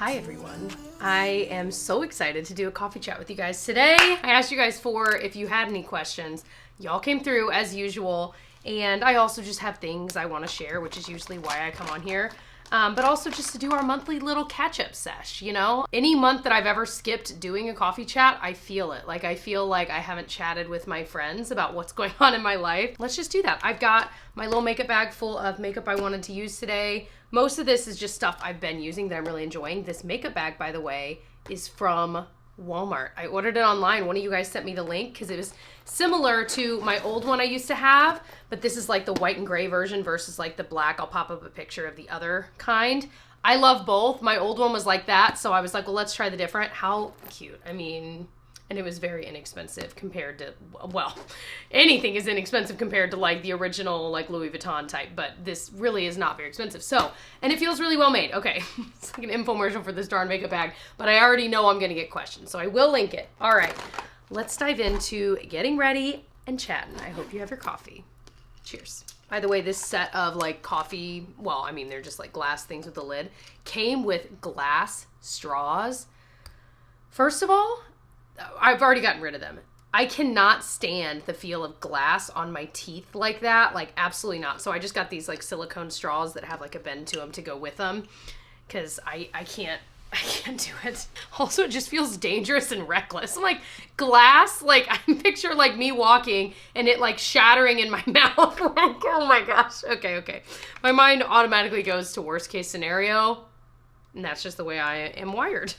Hi everyone. I am so excited to do a coffee chat with you guys today. I asked you guys for if you had any questions. Y'all came through as usual, and I also just have things I want to share, which is usually why I come on here. But also just to do our monthly little catch-up sesh, you know? Any month that I've ever skipped doing a coffee chat, I feel it. Like, I feel like I haven't chatted with my friends about what's going on in my life. Let's just do that. I've got my little makeup bag full of makeup I wanted to use today. Most of this is just stuff I've been using that I'm really enjoying. This makeup bag, by the way, is from Walmart. I ordered it online. One of you guys sent me the link because it was similar to my old one I used to have, but this is like the white and gray version versus like the black. I'll pop up a picture of the other kind. I love both. My old one was like that, so I was like, well, let's try the different. How cute. I mean, and it was very inexpensive compared to, well, anything is inexpensive compared to like the original like Louis Vuitton type, but this really is not very expensive. So, and it feels really well made. Okay, it's like an infomercial for this darn makeup bag, but I already know I'm gonna get questions, so I will link it. All right, let's dive into getting ready and chatting. I hope you have your coffee. Cheers. By the way, this set of like coffee, well, I mean, they're just like glass things with the lid, came with glass straws. First of all, I've already gotten rid of them. I cannot stand the feel of glass on my teeth like that. Like, absolutely not. So I just got these like silicone straws that have like a bend to them to go with them because I can't do it. Also, it just feels dangerous and reckless. I'm like, glass, like I picture like me walking and it like shattering in my mouth. Like, oh my gosh. Okay. My mind automatically goes to worst case scenario. And that's just the way I am wired.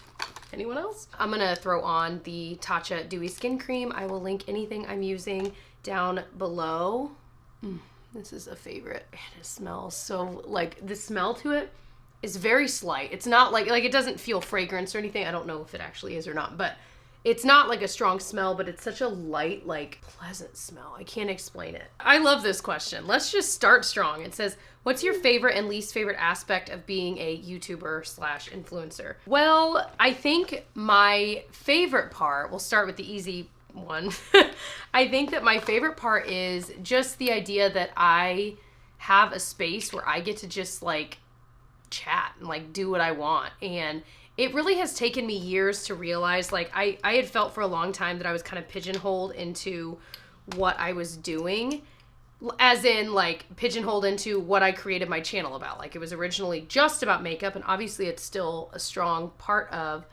Anyone else? I'm gonna throw on the Tatcha Dewy Skin Cream. I will link anything I'm using down below. This is a favorite. And it smells so, like, the smell to it is very slight. It's not like it doesn't feel fragrance or anything. I don't know if it actually is or not, but it's not like a strong smell, but it's such a light, like, pleasant smell. I can't explain it. I love this question. Let's just start strong. It says, what's your favorite and least favorite aspect of being a YouTuber/influencer? Well, I think my favorite part, we'll start with the easy one. I think that my favorite part is just the idea that I have a space where I get to just like chat and like do what I want. And it really has taken me years to realize, like, I had felt for a long time that I was kind of pigeonholed into what I was doing, as in, like, pigeonholed into what I created my channel about. Like, it was originally just about makeup, and obviously it's still a strong part of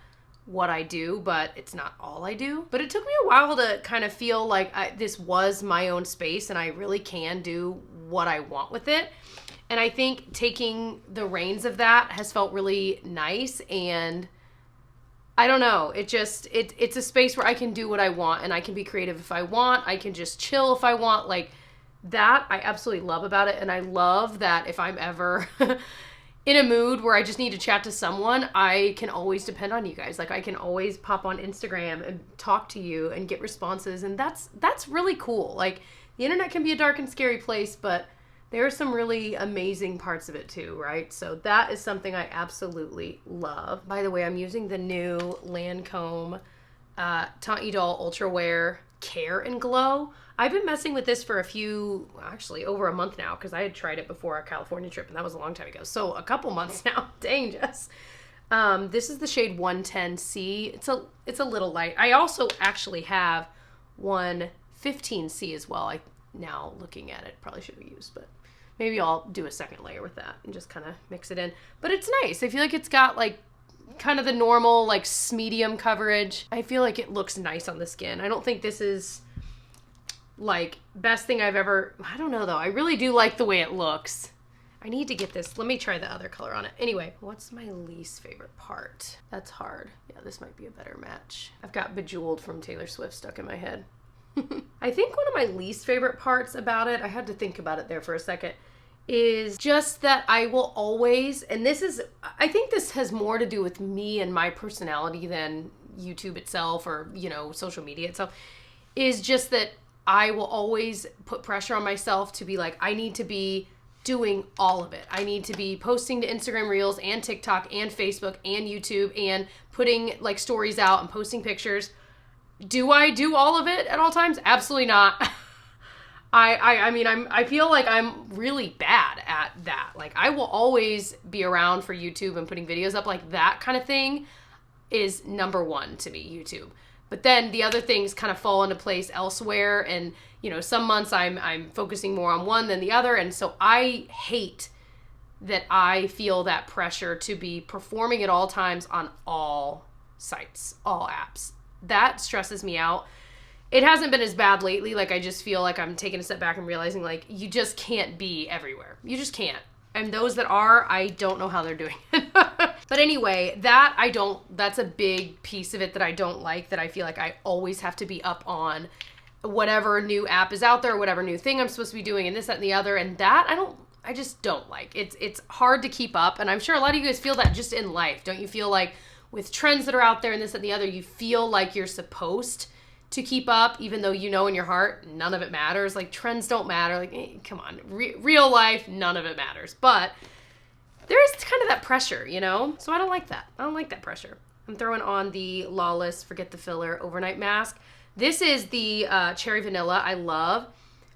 what I do, but it's not all I do. But it took me a while to kind of feel like this was my own space, and I really can do what I want with it. And I think taking the reins of that has felt really nice. And I don't know, it's a space where I can do what I want and I can be creative if I want. I can just chill if I want. Like, that I absolutely love about it. And I love that if I'm ever in a mood where I just need to chat to someone, I can always depend on you guys. Like, I can always pop on Instagram and talk to you and get responses. And that's really cool. Like, the internet can be a dark and scary place, but there are some really amazing parts of it too, right? So that is something I absolutely love. By the way, I'm using the new Lancome Tant Idol Ultra Wear Care and Glow. I've been messing with this for actually over a month now, because I had tried it before our California trip, and that was a long time ago. So a couple months now. Dang, Jess. This is the shade 110C. It's a little light. I also actually have 115C as well. Now looking at it, probably should have used, but maybe I'll do a second layer with that and just kind of mix it in. But it's nice. I feel like it's got like kind of the normal like medium coverage. I feel like it looks nice on the skin. I don't think this is like best thing I've ever, I don't know though. I really do like the way it looks. I need to get this. Let me try the other color on it. Anyway, what's my least favorite part? That's hard. Yeah, this might be a better match. I've got Bejeweled from Taylor Swift stuck in my head. I think one of my least favorite parts about it, I had to think about it there for a second, is just that I will always, and I think this has more to do with me and my personality than YouTube itself or, you know, social media itself, is just that I will always put pressure on myself to be like, I need to be doing all of it. I need to be posting to Instagram Reels and TikTok and Facebook and YouTube and putting like stories out and posting pictures. Do I do all of it at all times? Absolutely not. I mean, I feel like I'm really bad at that. Like, I will always be around for YouTube and putting videos up. Like, that kind of thing is number one to me, YouTube. But then the other things kind of fall into place elsewhere. And, you know, some months I'm focusing more on one than the other. And so I hate that I feel that pressure to be performing at all times on all sites, all apps. That stresses me out. It hasn't been as bad lately. Like, I just feel like I'm taking a step back and realizing, like, you just can't be everywhere. You just can't. And those that are, I don't know how they're doing it. But anyway, that's a big piece of it that I don't like, that I feel like I always have to be up on whatever new app is out there, whatever new thing I'm supposed to be doing, and this, that, and the other. And that I just don't like. It's hard to keep up. And I'm sure a lot of you guys feel that just in life. Don't you feel like with trends that are out there and this, that, and the other, you feel like you're supposed to keep up, even though you know in your heart none of it matters. Like, trends don't matter. Like, come on, real life, none of it matters. But there is kind of that pressure, you know? So I don't like that. I don't like that pressure. I'm throwing on the Lawless Forget the Filler overnight mask. This is the cherry vanilla. I love.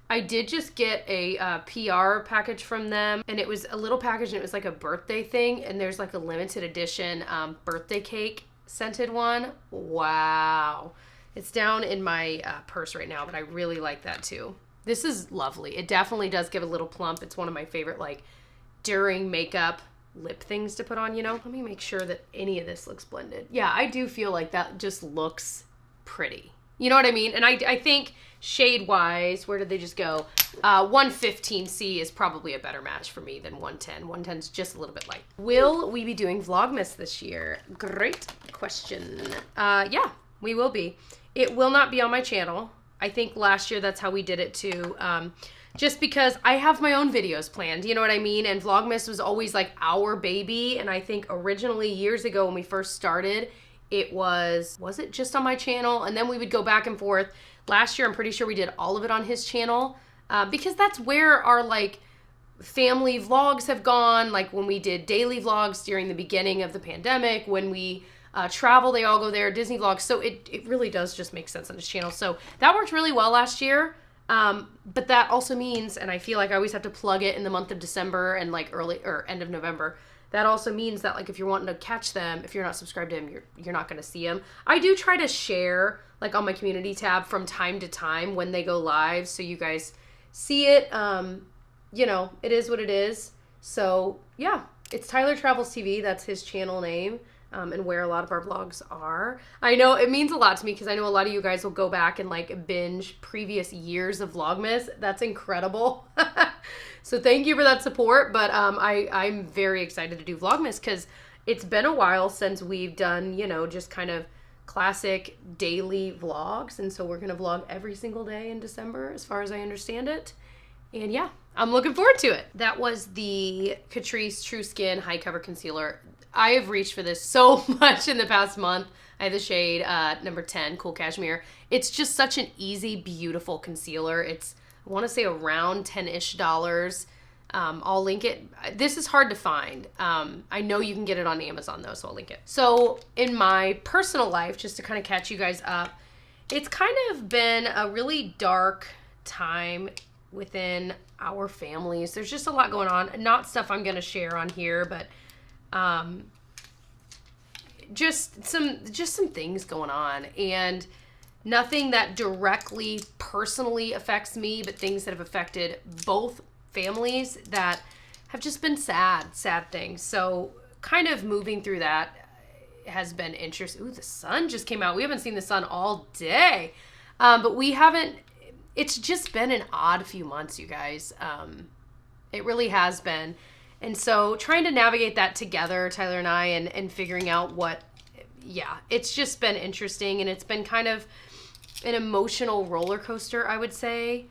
I did just get a PR package from them, and it was a little package, and it was like a birthday thing, and there's like a limited edition birthday cake scented one. Wow. It's down in my purse right now, but I really like that too. This is lovely. It definitely does give a little plump. It's one of my favorite, like, during makeup lip things to put on, you know? Let me make sure that any of this looks blended. Yeah, I do feel like that just looks pretty. You know what I mean? And I think shade-wise, where did they just go? 115C is probably a better match for me than 110. 110 is just a little bit light. Will we be doing Vlogmas this year? Great question. Yeah, we will be. It will not be on my channel. I think last year that's how we did it too. Just because I have my own videos planned, you know what I mean? And Vlogmas was always like our baby. And I think originally years ago when we first started, it was it just on my channel? And then we would go back and forth. Last year, I'm pretty sure we did all of it on his channel because that's where our like family vlogs have gone. Like when we did daily vlogs during the beginning of the pandemic, when we travel, they all go there, Disney vlogs. So it really does just make sense on his channel. So that worked really well last year. But that also means, and I feel like I always have to plug it in the month of December and like early or end of November. That also means that like if you're wanting to catch them, if you're not subscribed to them, you're not going to see them. I do try to share like on my community tab from time to time when they go live, so you guys see it. You know, it is what it is. So yeah, it's Tyler Travels TV. That's his channel name. And where a lot of our vlogs are. I know it means a lot to me because I know a lot of you guys will go back and like binge previous years of Vlogmas. That's incredible. So thank you for that support. But I'm very excited to do Vlogmas because it's been a while since we've done, you know, just kind of classic daily vlogs. And so we're going to vlog every single day in December as far as I understand it. And yeah, I'm looking forward to it. That was the Catrice True Skin High Cover Concealer. I have reached for this so much in the past month. I have the shade number 10, Cool Cashmere. It's just such an easy, beautiful concealer. It's, I want to say around $10-ish. I'll link it. This is hard to find. I know you can get it on Amazon though, so I'll link it. So in my personal life, just to kind of catch you guys up, it's kind of been a really dark time within our families. There's just a lot going on. Not stuff I'm going to share on here, but just some things going on, and nothing that directly personally affects me, but things that have affected both families that have just been sad things. So kind of moving through that has been interesting. Ooh, the sun just came out. We haven't seen the sun all day, but we haven't. It's just been an odd few months, you guys. It really has been. And so trying to navigate that together, Tyler and I, and figuring out it's just been interesting, and it's been kind of an emotional roller coaster, I would say.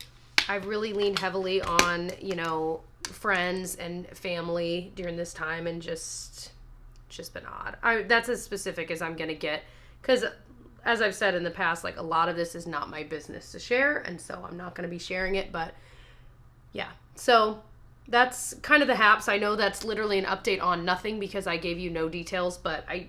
I've really leaned heavily on, you know, friends and family during this time, and just been odd. That's as specific as I'm going to get, because as I've said in the past, like a lot of this is not my business to share, and so I'm not going to be sharing it, but yeah. So that's kind of the haps. I know that's literally an update on nothing because I gave you no details, but I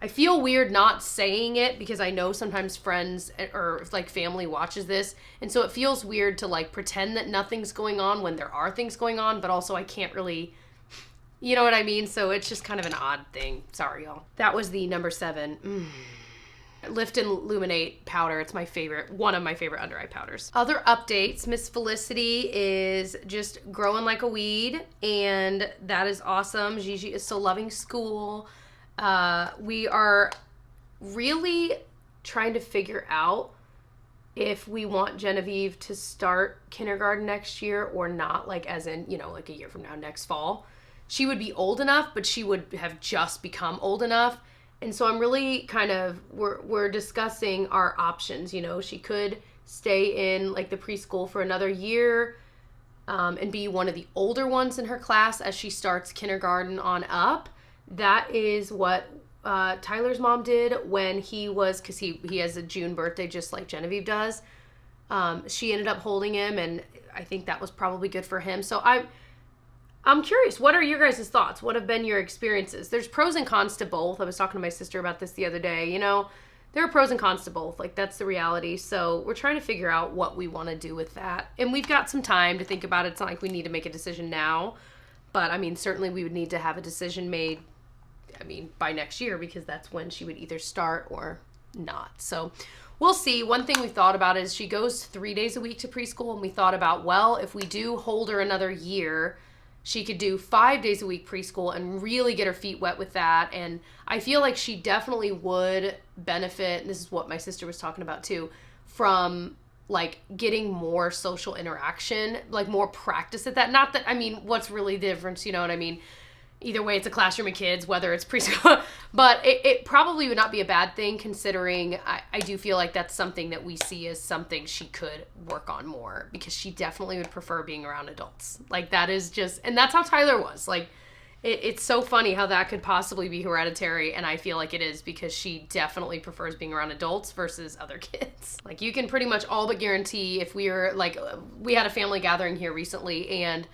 I feel weird not saying it because I know sometimes friends or like family watches this. And so it feels weird to like pretend that nothing's going on when there are things going on, but also I can't really, you know what I mean? So it's just kind of an odd thing. Sorry, y'all. That was the number 7. Lift and Illuminate powder. It's my favorite, one of my favorite under eye powders. Other updates, Miss Felicity is just growing like a weed, and that is awesome. Gigi is still loving school. We are really trying to figure out if we want Genevieve to start kindergarten next year or not, like as in, you know, like a year from now, next fall. She would be old enough, but she would have just become old enough. And so I'm really kind of, we're discussing our options. You know, she could stay in like the preschool for another year and be one of the older ones in her class as she starts kindergarten on up. That is what Tyler's mom did when he was, because he has a June birthday just like Genevieve does. She ended up holding him, and I think that was probably good for him. So I'm curious, what are your guys' thoughts? What have been your experiences? There's pros and cons to both. I was talking to my sister about this the other day. You know, there are pros and cons to both. Like, that's the reality. So we're trying to figure out what we want to do with that. And we've got some time to think about it. It's not like we need to make a decision now. But, I mean, certainly we would need to have a decision made, I mean, by next year, because that's when she would either start or not. So we'll see. One thing we thought about is she goes 3 days a week to preschool. And we thought about, well, if we do hold her another year, she could do 5 days a week preschool and really get her feet wet with that. And I feel like she definitely would benefit, and this is what my sister was talking about too, from like getting more social interaction, like more practice at that. Not that, I mean, what's really the difference, you know what I mean? Either way, it's a classroom of kids, whether it's preschool. But it probably would not be a bad thing, considering I do feel like that's something that we see as something she could work on more, because she definitely would prefer being around adults. Like, that is just, and that's how Tyler was. Like, it's so funny how that could possibly be hereditary, and I feel like it is, because she definitely prefers being around adults versus other kids. Like, you can pretty much all but guarantee, if we were, like, we had a family gathering here recently, and,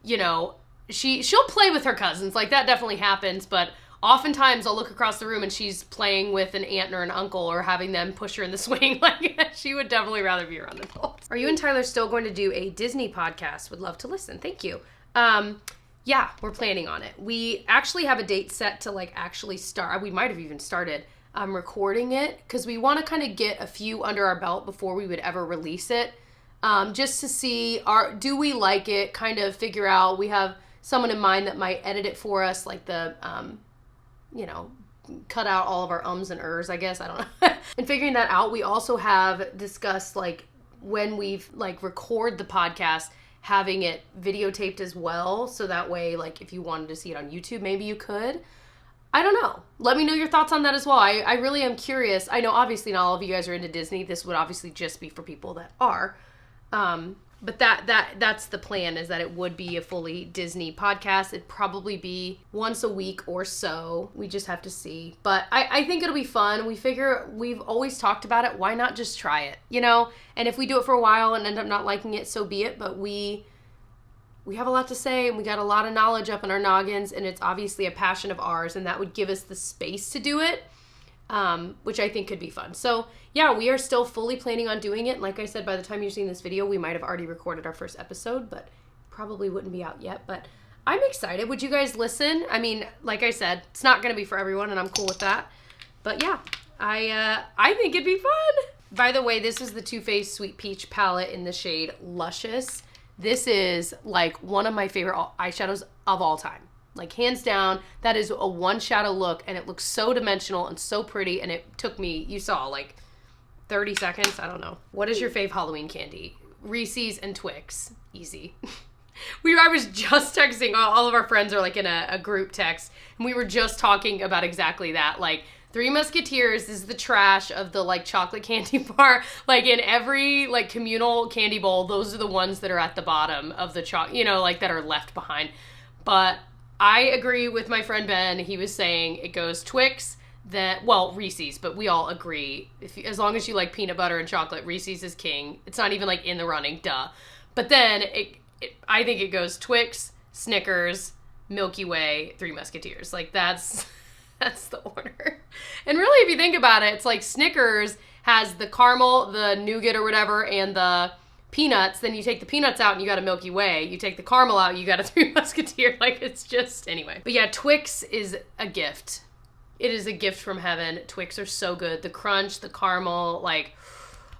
you know, she'll play with her cousins, like that definitely happens, but oftentimes I'll look across the room and she's playing with an aunt or an uncle or having them push her in the swing. Like, she would definitely rather be around adults. Are you and Tyler still going to do a Disney podcast? Would love to listen. Thank you. Yeah, we're planning on it. We actually have a date set to like actually start. We might have even started recording it, because we want to kind of get a few under our belt before we would ever release it. Just to see, do we like it, kind of figure out. We have someone in mind that might edit it for us, like the, you know, cut out all of our ums and ers, I guess. I don't know. And figuring that out, we also have discussed, like, when we've, like, record the podcast, having it videotaped as well. So that way, like, if you wanted to see it on YouTube, maybe you could. I don't know. Let me know your thoughts on that as well. I really am curious. I know obviously not all of you guys are into Disney. This would obviously just be for people that are. But that's the plan, is that it would be a fully Disney podcast. It'd probably be once a week or so. We just have to see. But I think it'll be fun. We figure, we've always talked about it. Why not just try it, you know? And if we do it for a while and end up not liking it, so be it. But we have a lot to say, and we got a lot of knowledge up in our noggins, and it's obviously a passion of ours, and that would give us the space to do it. Which I think could be fun. So yeah, we are still fully planning on doing it. Like I said, by the time you're seeing this video, we might have already recorded our first episode, but probably wouldn't be out yet. But I'm excited. Would you guys listen? I mean, like I said, it's not going to be for everyone, and I'm cool with that. But yeah, I think it'd be fun. By the way, this is the Too Faced Sweet Peach palette in the shade Luscious. This is like one of my favorite eyeshadows of all time. Like, hands down, that is a one shadow look, and it looks so dimensional and so pretty, and it took me, you saw, like 30 seconds. I don't know. What is your fave Halloween candy? Reese's and Twix. Easy. I was just texting, all of our friends are like in a group text, and we were just talking about exactly that. Like, Three Musketeers is the trash of the like chocolate candy bar. Like, in every like communal candy bowl, those are the ones that are at the bottom of the chocolate, you know, like that are left behind. But I agree with my friend Ben. He was saying it goes Twix, Reese's, but we all agree. As long as you like peanut butter and chocolate, Reese's is king. It's not even like in the running, duh. But then I think it goes Twix, Snickers, Milky Way, Three Musketeers. Like, that's the order. And really, if you think about it, it's like Snickers has the caramel, the nougat or whatever, and the peanuts. Then you take the peanuts out and you got a Milky Way. You take the caramel out, you got a Three Musketeer. Like, it's just, anyway. But yeah, Twix is a gift. It is a gift from heaven. Twix are so good. The crunch, the caramel, like,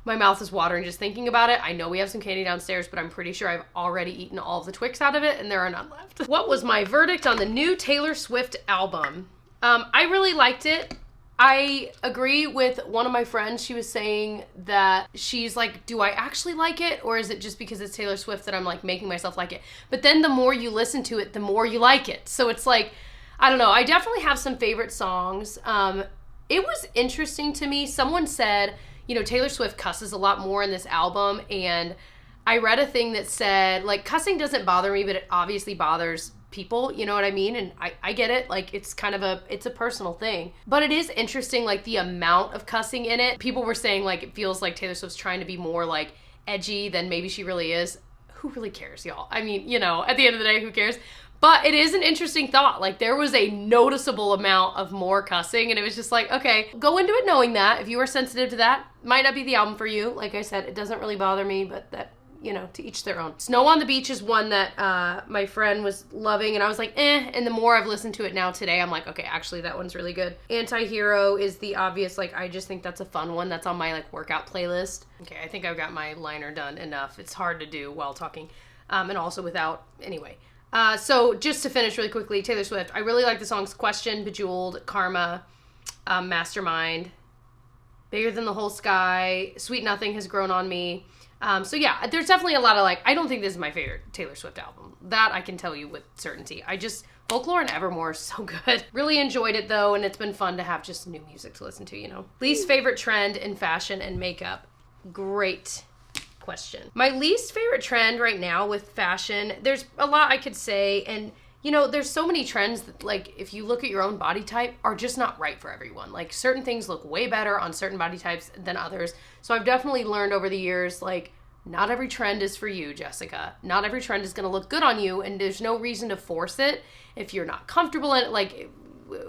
my mouth is watering just thinking about it. I know we have some candy downstairs, but I'm pretty sure I've already eaten all of the Twix out of it and there are none left. What was my verdict on the new Taylor Swift album? I really liked it. I agree with one of my friends. She was saying that she's like, do I actually like it? Or is it just because it's Taylor Swift that I'm like making myself like it? But then the more you listen to it, the more you like it. So it's like, I don't know. I definitely have some favorite songs. It was interesting to me. Someone said, you know, Taylor Swift cusses a lot more in this album. And I read a thing that said, like, cussing doesn't bother me, but it obviously bothers people, you know what I mean? And I get it. Like, it's kind of it's a personal thing. But it is interesting, like, the amount of cussing in it. People were saying, like, it feels like Taylor Swift's trying to be more, like, edgy than maybe she really is. Who really cares, y'all? I mean, you know, at the end of the day, who cares? But it is an interesting thought. Like, there was a noticeable amount of more cussing, and it was just like, okay, go into it knowing that. If you are sensitive to that, might not be the album for you. Like I said, it doesn't really bother me, but that, you know, to each their own. Snow on the Beach is one that my friend was loving, and I was like, eh. And the more I've listened to it now today, I'm like, okay, actually, that one's really good. Anti-Hero is the obvious, like, I just think that's a fun one. That's on my, like, workout playlist. Okay, I think I've got my liner done enough. It's hard to do while talking, and also without, anyway. So just to finish really quickly, Taylor Swift, I really like the songs Question, Bejeweled, Karma, Mastermind, Bigger Than the Whole Sky, Sweet Nothing Has Grown on Me. So yeah, there's definitely a lot of, like, I don't think this is my favorite Taylor Swift album. That I can tell you with certainty. Folklore and Evermore is so good. Really enjoyed it though, and it's been fun to have just new music to listen to, you know. Least favorite trend in fashion and makeup. Great question. My least favorite trend right now with fashion, there's a lot I could say, and you know, there's so many trends that, like, if you look at your own body type, are just not right for everyone. Like, certain things look way better on certain body types than others. So I've definitely learned over the years, like, not every trend is for you, Jessica. Not every trend is going to look good on you, and there's no reason to force it if you're not comfortable in it. Like,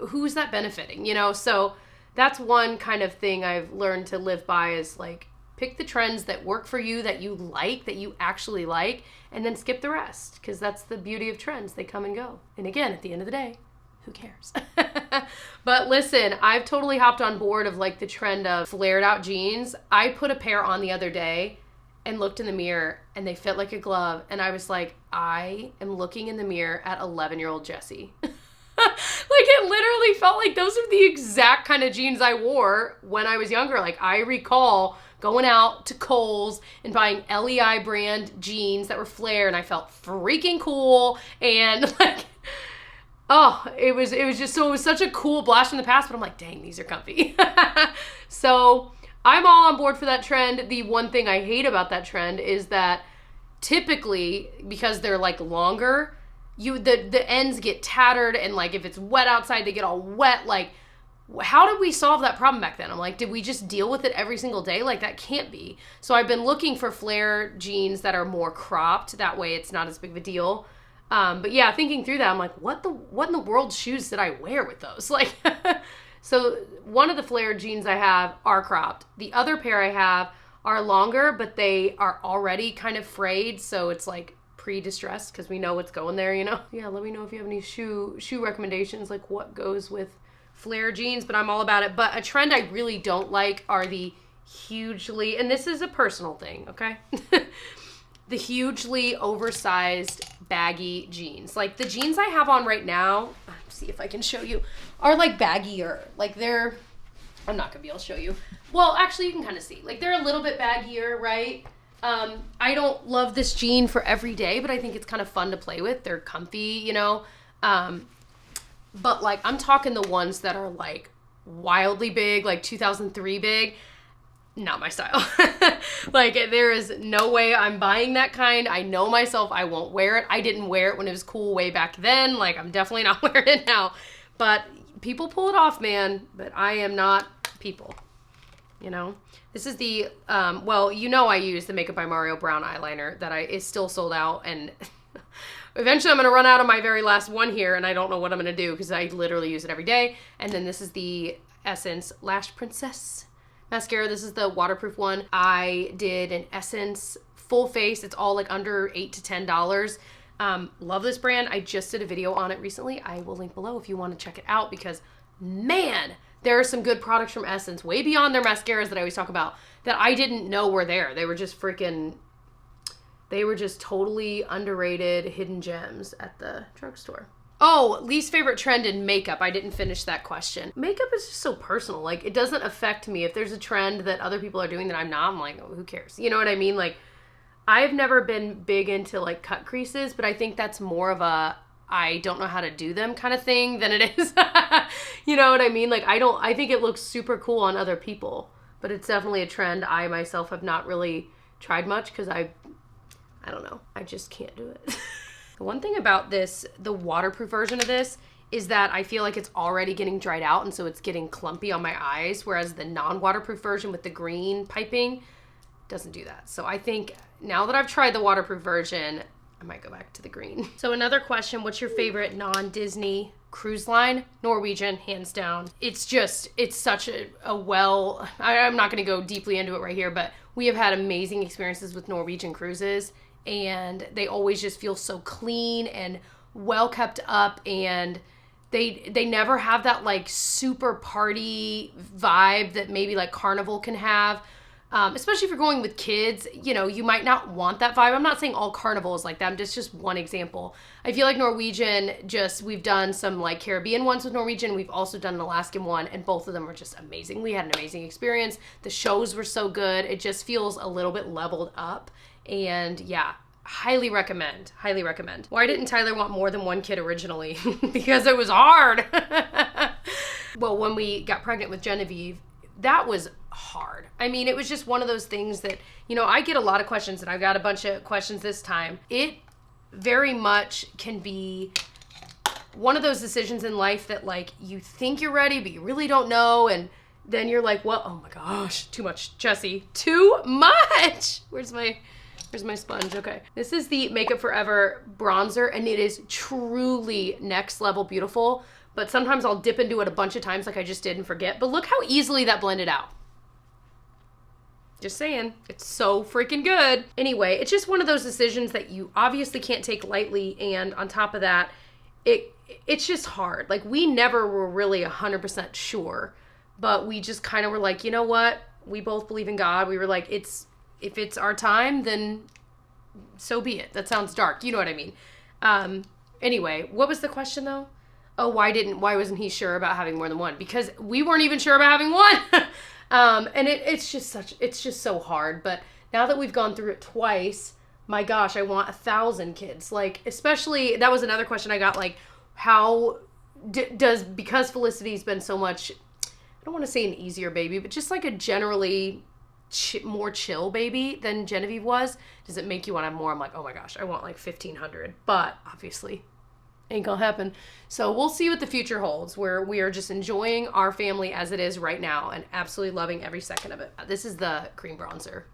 who's that benefiting, you know? So that's one kind of thing I've learned to live by is, like, pick the trends that work for you, that you like, that you actually like, and then skip the rest, because that's the beauty of trends. They come and go. And again, at the end of the day, who cares? But listen, I've totally hopped on board of, like, the trend of flared out jeans. I put a pair on the other day and looked in the mirror, and they fit like a glove, and I was like, I am looking in the mirror at 11-year-old Jessie. Like, it literally felt like those are the exact kind of jeans I wore when I was younger. Like, I recall going out to Kohl's and buying LEI brand jeans that were flare, and I felt freaking cool, and like, oh, it was just, so it was such a cool blast from the past, but I'm like, dang, these are comfy. So I'm all on board for that trend. The one thing I hate about that trend is that typically, because they're, like, longer, the ends get tattered, and, like, if it's wet outside, they get all wet. Like, how did we solve that problem back then? I'm like, did we just deal with it every single day? Like, that can't be. So I've been looking for flare jeans that are more cropped. That way it's not as big of a deal. But yeah, thinking through that, I'm like, what in the world shoes did I wear with those? Like, so one of the flare jeans I have are cropped. The other pair I have are longer, but they are already kind of frayed. So it's like pre-distressed, because we know what's going there, you know? Yeah, let me know if you have any shoe recommendations, like what goes with flare jeans, but I'm all about it. But a trend I really don't like are the hugely, and this is a personal thing, okay? The hugely oversized baggy jeans. Like, the jeans I have on right now, let's see if I can show you, are like baggier. Like, I'm not gonna be able to show you. Well, actually, you can kind of see. Like, they're a little bit baggier, right? I don't love this jean for every day, but I think it's kind of fun to play with. They're comfy, you know? But, like, I'm talking the ones that are, like, wildly big, like 2003 big. Not my style. Like, there is no way I'm buying that kind. I know myself, I won't wear it. I didn't wear it when it was cool way back then. Like, I'm definitely not wearing it now. But people pull it off, man. But I am not people, you know? This is the, well, you know, I use the Makeup by Mario Braun eyeliner that is still sold out, and eventually I'm going to run out of my very last one here, and I don't know what I'm going to do because I literally use it every day. And then this is the Essence Lash Princess mascara. This is the waterproof one. I did an Essence full face. It's all like under $8 to $10. Love this brand. I just did a video on it recently. I will link below if you want to check it out because, man, there are some good products from Essence, way beyond their mascaras that I always talk about, that I didn't know were there. They were just totally underrated hidden gems at the drugstore. Oh, least favorite trend in makeup. I didn't finish that question. Makeup is just so personal. Like, it doesn't affect me. If there's a trend that other people are doing that I'm not, I'm like, oh, who cares? You know what I mean? Like, I've never been big into like cut creases, but I think that's more of a I don't know how to do them kind of thing than it is. You know what I mean? Like, I think it looks super cool on other people, but it's definitely a trend I myself have not really tried much because I don't know. I just can't do it. The one thing about this, the waterproof version of this, is that I feel like it's already getting dried out and so it's getting clumpy on my eyes, whereas the non-waterproof version with the green piping doesn't do that. So I think now that I've tried the waterproof version, I might go back to the green. So another question, what's your favorite non-Disney cruise line? Norwegian, hands down. It's such a well, I'm not gonna go deeply into it right here, but we have had amazing experiences with Norwegian cruises, and they always just feel so clean and well kept up, and they never have that like super party vibe that maybe like Carnival can have. Especially if you're going with kids, you know, you might not want that vibe. I'm not saying all Carnival is like that. I'm just one example. I feel like Norwegian, we've done some like Caribbean ones with Norwegian. We've also done an Alaskan one, and both of them were just amazing. We had an amazing experience. The shows were so good. It just feels a little bit leveled up. And yeah, highly recommend. Highly recommend. Why didn't Tyler want more than one kid originally? Because it was hard. Well, when we got pregnant with Genevieve, that was hard. I mean, it was just one of those things that, you know, I get a lot of questions, and I've got a bunch of questions this time. It very much can be one of those decisions in life that like you think you're ready, but you really don't know. And then you're like, well, oh my gosh, too much, Jessie, too much. Where's my sponge? Okay. This is the Makeup Forever bronzer, and it is truly next level beautiful. But sometimes I'll dip into it a bunch of times like I just did and forget. But look how easily that blended out. Just saying, it's so freaking good. Anyway, it's just one of those decisions that you obviously can't take lightly. And on top of that, it's just hard. Like, we never were really 100% sure, but we just kind of were like, you know what? We both believe in God. We were like, if it's our time, then so be it. That sounds dark. You know what I mean? Anyway, what was the question though? Oh, why wasn't he sure about having more than one? Because we weren't even sure about having one. And it's just so hard. But now that we've gone through it twice, my gosh, I want 1,000 kids. Like, especially, that was another question I got, like, how because Felicity's been so much, I don't want to say an easier baby, but just like a generally more chill baby than Genevieve was, does it make you want to have more? I'm like, oh my gosh, I want like 1,500. But obviously, ain't gonna happen. So we'll see what the future holds, where we are just enjoying our family as it is right now and absolutely loving every second of it. This is the cream bronzer.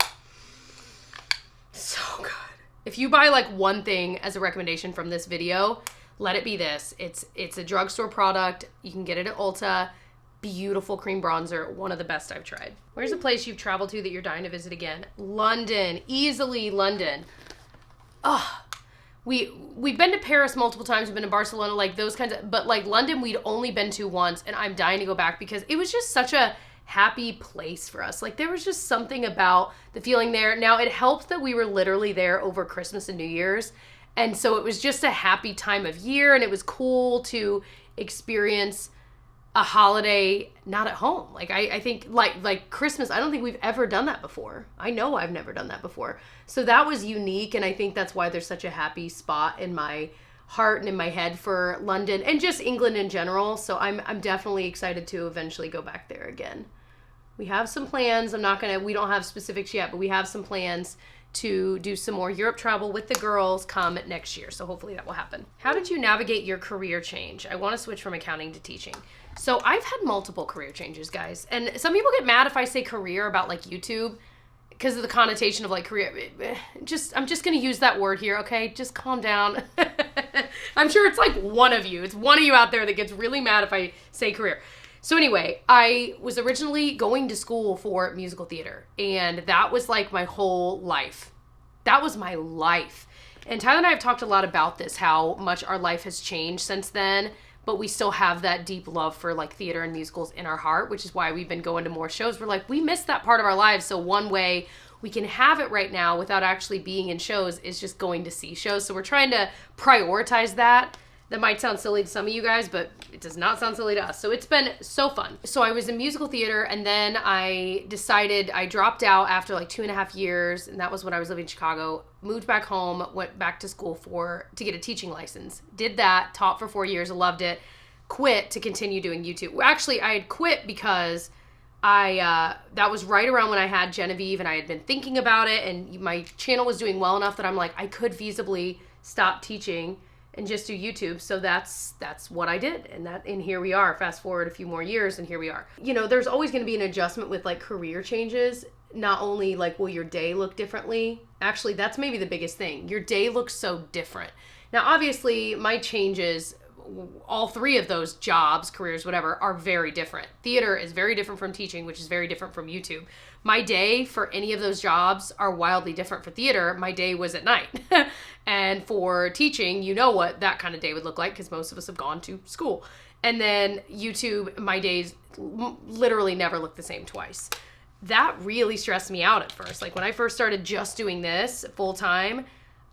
So good. If you buy like one thing as a recommendation from this video, let it be this. It's a drugstore product. You can get it at Ulta. Beautiful cream bronzer. One of the best I've tried. Where's a place you've traveled to that you're dying to visit again? London. Easily London. Oh, we've been to Paris multiple times. We've been to Barcelona, like those kinds of, but like London we'd only been to once, and I'm dying to go back because it was just such a happy place for us. Like, there was just something about the feeling there. Now, it helped that we were literally there over Christmas and New Year's, and so it was just a happy time of year, and it was cool to experience a holiday not at home. Like, I think like Christmas, I don't think we've ever done that before. I know I've never done that before. So that was unique, and I think that's why there's such a happy spot in my heart and in my head for London and just England in general. So I'm definitely excited to eventually go back there again. We have some plans. We don't have specifics yet, but we have some plans to do some more Europe travel with the girls come next year. So hopefully that will happen. How did you navigate your career change? I want to switch from accounting to teaching. So I've had multiple career changes, guys. And some people get mad if I say career about like YouTube because of the connotation of like career. I'm just going to use that word here, okay? Just calm down. I'm sure it's like one of you. It's one of you out there that gets really mad if I say career. So anyway, I was originally going to school for musical theater, and that was like my whole life. That was my life. And Tyler and I have talked a lot about this, how much our life has changed since then, but we still have that deep love for like theater and musicals in our heart, which is why we've been going to more shows. We're like, we missed that part of our lives. So one way we can have it right now without actually being in shows is just going to see shows. So we're trying to prioritize that. That might sound silly to some of you guys, but it does not sound silly to us. So it's been so fun. So I was in musical theater, and then I decided I dropped out after like 2.5 years, and that was when I was living in Chicago. Moved back home, went back to school to get a teaching license. Did that, taught for 4 years, loved it. Quit to continue doing YouTube. Actually, I had quit because that was right around when I had Genevieve, and I had been thinking about it, and my channel was doing well enough that I'm like, I could feasibly stop teaching and just do YouTube. So that's what I did. And here we are. Fast forward a few more years and here we are. You know, there's always going to be an adjustment with like career changes. Not only like will your day look differently. Actually, that's maybe the biggest thing. Your day looks so different. Now, obviously, my changes, all three of those jobs, careers, whatever, are very different. Theater is very different from teaching, which is very different from YouTube. My day for any of those jobs are wildly different. For theater, my day was at night. And for teaching, you know what that kind of day would look like because most of us have gone to school. And then YouTube, my days literally never look the same twice. That really stressed me out at first. Like when I first started just doing this full time,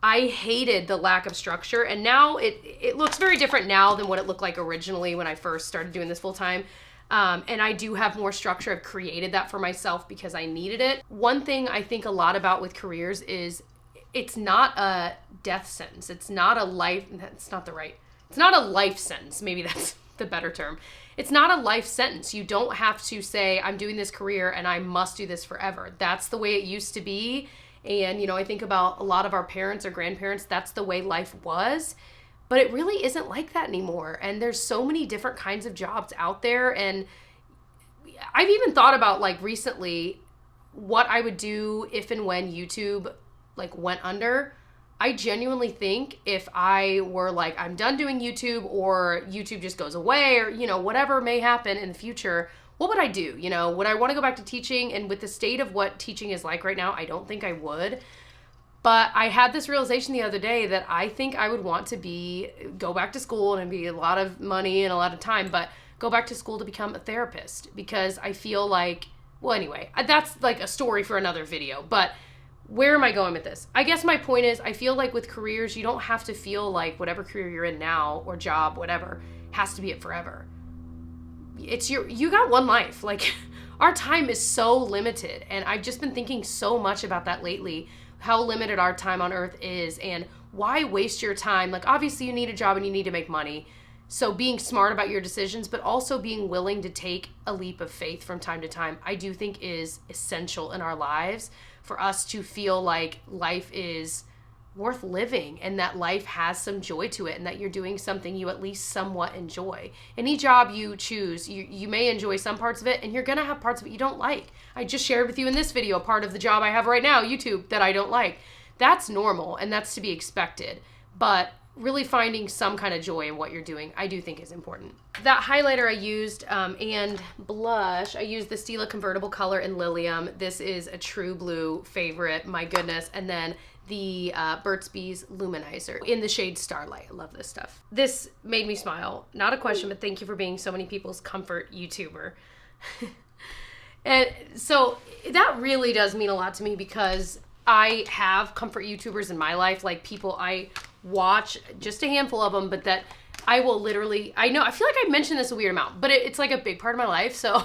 I hated the lack of structure. And now it looks very different now than what it looked like originally when I first started doing this full time. And I do have more structure. I've created that for myself because I needed it. One thing I think a lot about with careers is it's not a death sentence. It's not a life, it's not a life sentence. Maybe that's the better term. It's not a life sentence. You don't have to say, I'm doing this career and I must do this forever. That's the way it used to be. And, you know, I think about a lot of our parents or grandparents, that's the way life was. But it really isn't like that anymore. And there's so many different kinds of jobs out there. And I've even thought about like recently what I would do if and when YouTube like went under. I genuinely think if I were like, I'm done doing YouTube or YouTube just goes away or, you know, whatever may happen in the future, what would I do? You know, would I want to go back to teaching? And with the state of what teaching is like right now, I don't think I would. But I had this realization the other day that I think I would want to go back to school, and it'd be a lot of money and a lot of time, but go back to school to become a therapist because I feel like, well, anyway, that's like a story for another video, but where am I going with this? I guess my point is I feel like with careers, you don't have to feel like whatever career you're in now or job, whatever, has to be it forever. You got one life. Like our time is so limited. And I've just been thinking so much about that lately, how limited our time on earth is and why waste your time. Like obviously you need a job and you need to make money. So being smart about your decisions, but also being willing to take a leap of faith from time to time, I do think is essential in our lives for us to feel like life is worth living and that life has some joy to it and that you're doing something you at least somewhat enjoy. Any job you choose, you may enjoy some parts of it and you're going to have parts of it you don't like. I just shared with you in this video a part of the job I have right now, YouTube, that I don't like. That's normal and that's to be expected. But really finding some kind of joy in what you're doing, I do think is important. That highlighter I used and blush, I used the Stila Convertible Color in Lilium. This is a true blue favorite, my goodness. And then the Burt's Bees Luminizer in the shade Starlight. I love this stuff. This made me smile. Not a question, but thank you for being so many people's comfort YouTuber. And so that really does mean a lot to me because I have comfort YouTubers in my life, like people I watch, just a handful of them, but that I will literally, I feel like I mentioned this a weird amount, but it's like a big part of my life. So,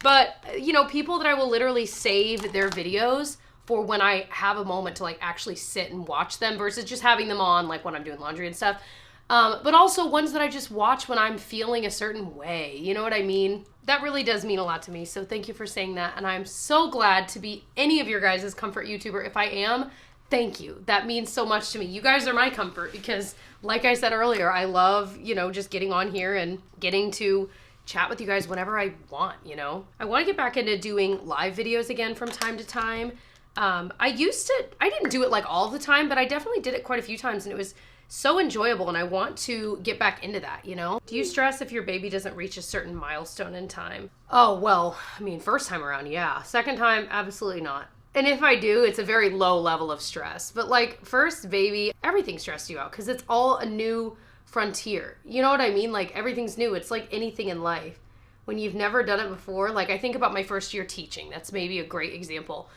but you know, people that I will literally save their videos for when I have a moment to like actually sit and watch them versus just having them on like when I'm doing laundry and stuff. But also ones that I just watch when I'm feeling a certain way. You know what I mean? That really does mean a lot to me. So thank you for saying that. And I'm so glad to be any of your guys' comfort YouTuber. If I am, thank you. That means so much to me. You guys are my comfort because like I said earlier, I love, you know, just getting on here and getting to chat with you guys whenever I want, you know? I want to get back into doing live videos again from time to time. I didn't do it like all the time, but I definitely did it quite a few times and it was so enjoyable, and I want to get back into that, you know? Do you stress if your baby doesn't reach a certain milestone in time? Oh, well, I mean, first time around, yeah. Second time, absolutely not. And if I do, it's a very low level of stress. But like first baby, everything stressed you out because it's all a new frontier. You know what I mean? Like everything's new. It's like anything in life. When you've never done it before, like I think about my first year teaching. That's maybe a great example.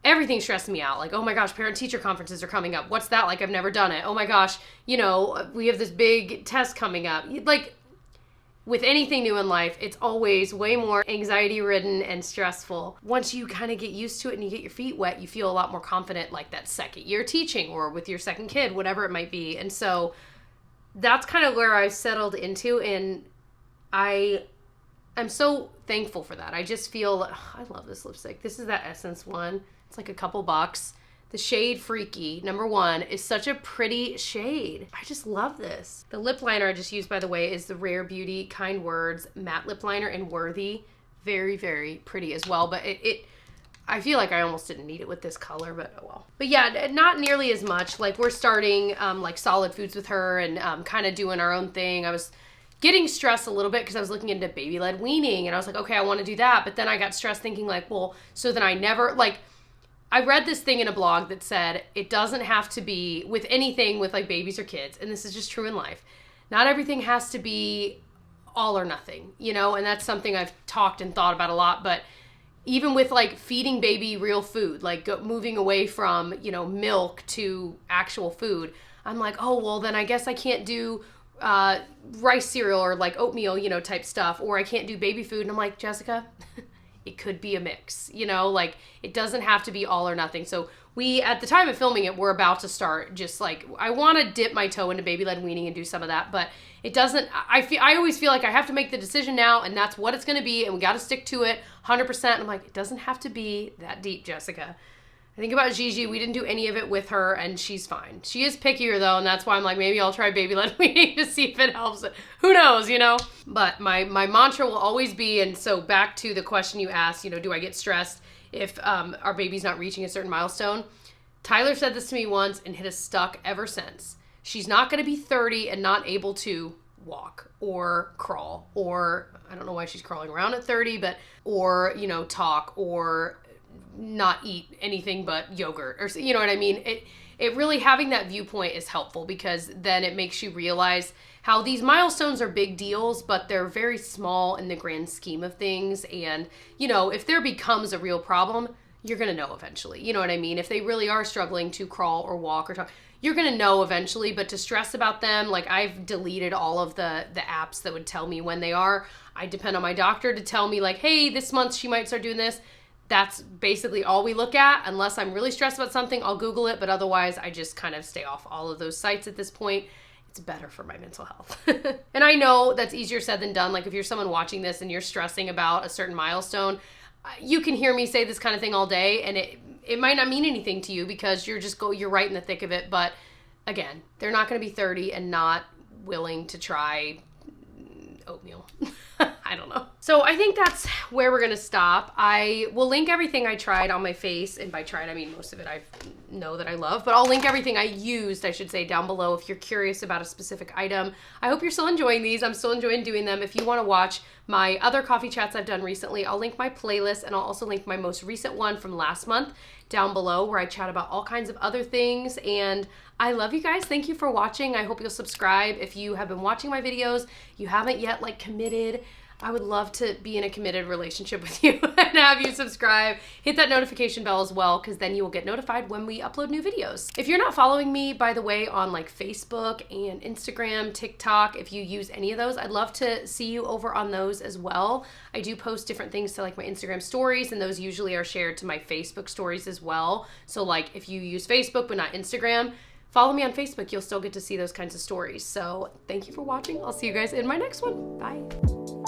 Everything stressed me out. Like, oh my gosh, parent-teacher conferences are coming up. What's that like? I've never done it. Oh my gosh, you know, we have this big test coming up. Like, with anything new in life, it's always way more anxiety-ridden and stressful. Once you kind of get used to it and you get your feet wet, you feel a lot more confident, like that second year teaching or with your second kid, whatever it might be. And so that's kind of where I've settled into, and I'm so thankful for that. I just feel, I love this lipstick. This is that Essence one. It's like a couple bucks. The shade Freaky, number 1, is such a pretty shade. I just love this. The lip liner I just used, by the way, is the Rare Beauty Kind Words matte lip liner in Worthy. Very, very pretty as well. But I feel like I almost didn't need it with this color, but oh well. But yeah, not nearly as much. Like we're starting like solid foods with her and kind of doing our own thing. I was getting stressed a little bit because I was looking into baby-led weaning, and I was like, okay, I want to do that. But then I got stressed thinking like, well, so then I never, like, I read this thing in a blog that said it doesn't have to be with anything with like babies or kids, and this is just true in life. Not everything has to be all or nothing, you know, and that's something I've talked and thought about a lot. But even with like feeding baby real food, like moving away from, you know, milk to actual food, I'm like, oh, well, then I guess I can't do rice cereal or like oatmeal, you know, type stuff, or I can't do baby food. And I'm like, Jessica, it could be a mix, you know, like it doesn't have to be all or nothing. So we, at the time of filming it, we're about to start just like, I want to dip my toe into baby-led weaning and do some of that, but it doesn't, I always feel like I have to make the decision now, and that's what it's going to be, and we got to stick to it 100%. And I'm like, it doesn't have to be that deep, Jessica. I think about Gigi, we didn't do any of it with her, and she's fine. She is pickier though, and that's why I'm like, maybe I'll try baby-led weaning to see if it helps. Who knows, you know? But my mantra will always be, and so back to the question you asked, you know, do I get stressed if our baby's not reaching a certain milestone? Tyler said this to me once, and it has stuck ever since. She's not going to be 30 and not able to walk or crawl, or I don't know why she's crawling around at 30, but, or, you know, talk, or not eat anything but yogurt, or, you know what I mean? It really, having that viewpoint is helpful, because then it makes you realize how these milestones are big deals, but they're very small in the grand scheme of things. And, you know, if there becomes a real problem, you're going to know eventually. You know what I mean? If they really are struggling to crawl or walk or talk, you're going to know eventually. But to stress about them, like I've deleted all of the apps that would tell me when they are. I depend on my doctor to tell me like, hey, this month she might start doing this. That's basically all we look at. Unless I'm really stressed about something, I'll Google it. But otherwise, I just kind of stay off all of those sites at this point. It's better for my mental health. And I know that's easier said than done. Like if you're someone watching this and you're stressing about a certain milestone, you can hear me say this kind of thing all day, and it might not mean anything to you because you're right in the thick of it. But again, they're not going to be 30 and not willing to try oatmeal. I don't know. So I think that's where we're going to stop. I will link everything I tried on my face, and by tried, I mean most of it I know that I love, but I'll link everything I used, I should say, down below if you're curious about a specific item. I hope you're still enjoying these. I'm still enjoying doing them. If you want to watch my other coffee chats I've done recently, I'll link my playlist, and I'll also link my most recent one from last month down below, where I chat about all kinds of other things. And I love you guys. Thank you for watching. I hope you'll subscribe. If you have been watching my videos, you haven't yet like committed, I would love to be in a committed relationship with you and have you subscribe. Hit that notification bell as well, because then you will get notified when we upload new videos. If you're not following me, by the way, on like Facebook and Instagram, TikTok, if you use any of those, I'd love to see you over on those as well. I do post different things to like my Instagram stories, and those usually are shared to my Facebook stories as well. So like if you use Facebook but not Instagram, follow me on Facebook. You'll still get to see those kinds of stories. So thank you for watching. I'll see you guys in my next one. Bye.